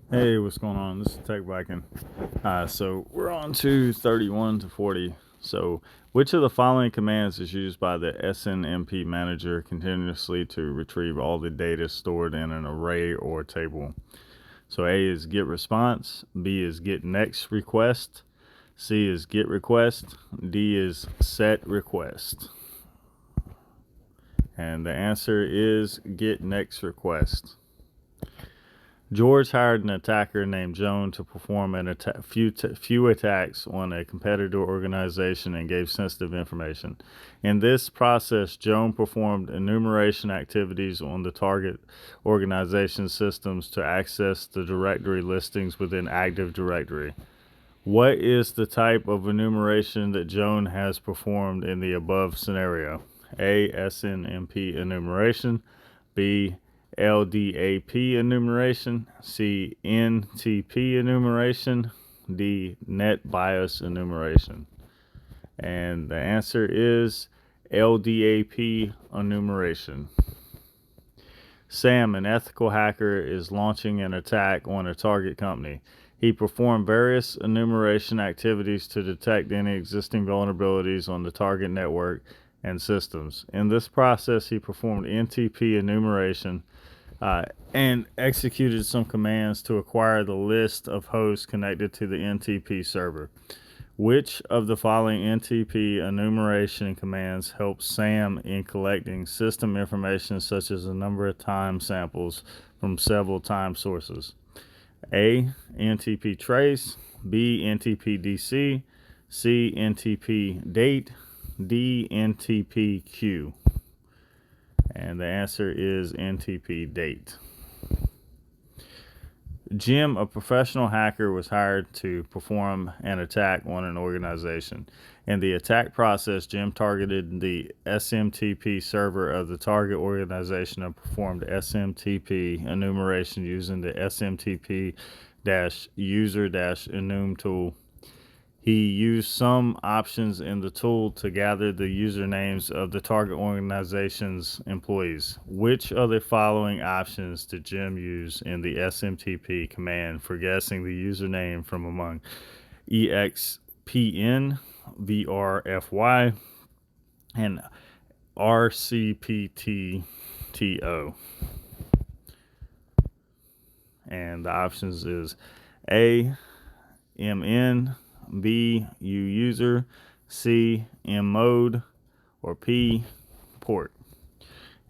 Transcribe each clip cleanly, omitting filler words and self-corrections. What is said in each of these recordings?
Hey, what's going on? This is Tech Viking. So we're on to 31 to 40. So, which of the following commands is used by the SNMP manager continuously to retrieve all the data stored in an array or table? So, A is get response, B is get next request, C is get request, D is set request. And the answer is get next request. George hired an attacker named Joan to perform few attacks on a competitor organization and gave sensitive information. In this process, Joan performed enumeration activities on the target organization systems to access the directory listings within Active Directory. What is the type of enumeration that Joan has performed in the above scenario? A. SNMP enumeration, B. LDAP enumeration, C. NTP enumeration, D. Net BIOS enumeration. And the answer is LDAP enumeration. Sam, an ethical hacker, is launching an attack on a target company. He performed various enumeration activities to detect any existing vulnerabilities on the target network and systems. In this process, he performed NTP enumeration and executed some commands to acquire the list of hosts connected to the NTP server. Which of the following NTP enumeration commands helps Sam in collecting system information such as a number of time samples from several time sources? A. NTP trace, B. NTP DC, C. NTP date, D. NTP queue. And the answer is NTP date. Jim, a professional hacker, was hired to perform an attack on an organization. In the attack process, Jim targeted the SMTP server of the target organization and performed SMTP enumeration using the SMTP user enum tool. He used some options in the tool to gather the usernames of the target organization's employees. Which of the following options did Jim use in the SMTP command for guessing the username from among EXPN, VRFY, and RCPTTO? And the options is A, MN, B, U user, C, M mode, or P, port.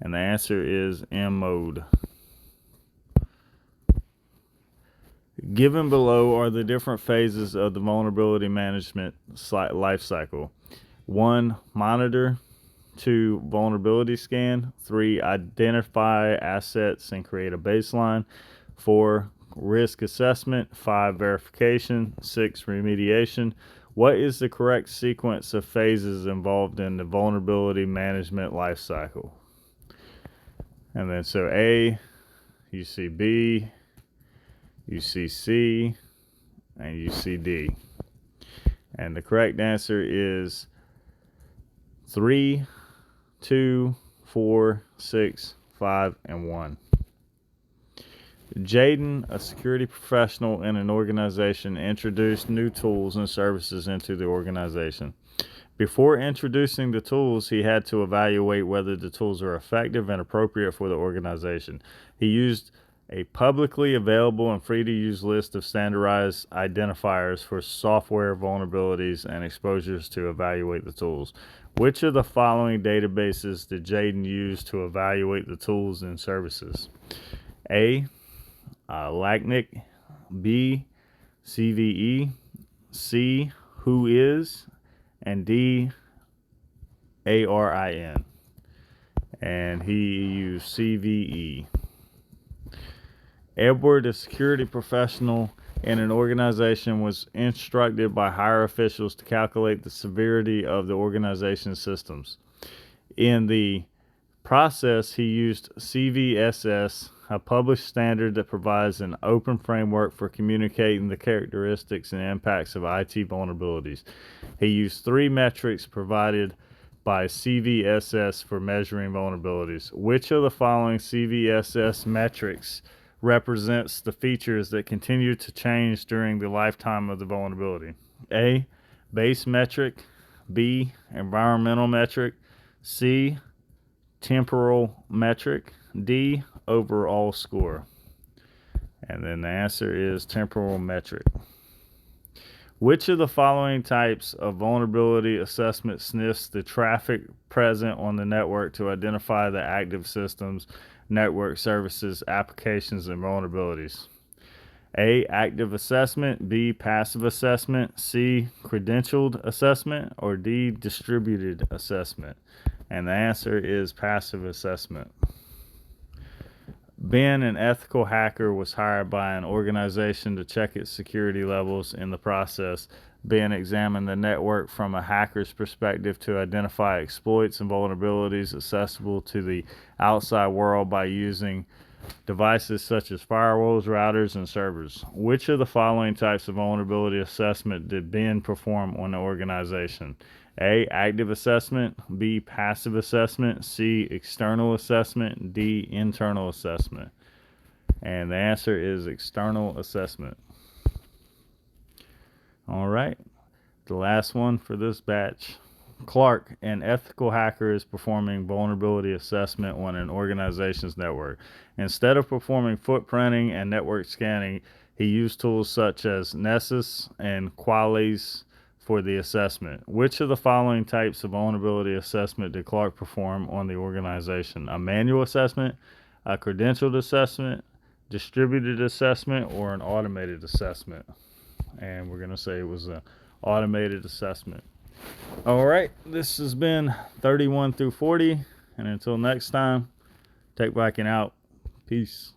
And the answer is M mode. Given below are the different phases of the vulnerability management life cycle. 1. Monitor. 2. Vulnerability scan. 3. Identify assets and create a baseline. 4. Risk assessment. 5. Verification. 6. Remediation. What is the correct sequence of phases involved in the vulnerability management life cycle? And then so A, you see B, you see C, and you see D. And the correct answer is 3, 2, 4, 6, 5, and 1. Jaden, a security professional in an organization, introduced new tools and services into the organization. Before introducing the tools, he had to evaluate whether the tools are effective and appropriate for the organization. He used a publicly available and free to use list of standardized identifiers for software vulnerabilities and exposures to evaluate the tools. Which of the following databases did Jaden use to evaluate the tools and services? A. LACNIC, B. CVE, C. Whois, and D. ARIN. And he used CVE. Edward, a security professional in an organization, was instructed by higher officials to calculate the severity of the organization's systems. In the process, he used CVSS, a published standard that provides an open framework for communicating the characteristics and impacts of IT vulnerabilities. He used 3 metrics provided by CVSS for measuring vulnerabilities. Which of the following CVSS metrics represents the features that continue to change during the lifetime of the vulnerability? A, base metric. B, environmental metric. C, temporal metric. D, overall score. And then the answer is temporal metric. Which of the following types of vulnerability assessment sniffs the traffic present on the network to identify the active systems, network services, applications, and vulnerabilities? A, active assessment. B, passive assessment. C, credentialed assessment. Or D, distributed assessment. And the answer is passive assessment. Ben, an ethical hacker, was hired by an organization to check its security levels. In the process, Ben examined the network from a hacker's perspective to identify exploits and vulnerabilities accessible to the outside world by using devices such as firewalls, routers, and servers. Which of the following types of vulnerability assessment did Ben perform on the organization? A, active assessment. B, passive assessment. C, external assessment. D, internal assessment. And the answer is external assessment. All right, the last one for this batch. Clark, an ethical hacker, is performing vulnerability assessment on an organization's network. Instead of performing footprinting and network scanning, he used tools such as Nessus and Qualys for the assessment. Which of the following types of vulnerability assessment did Clark perform on the organization? A manual assessment, a credentialed assessment, distributed assessment, or an automated assessment? And we're going to say it was an automated assessment. All right, this has been 31 through 40, and until next time, take Viking out. Peace.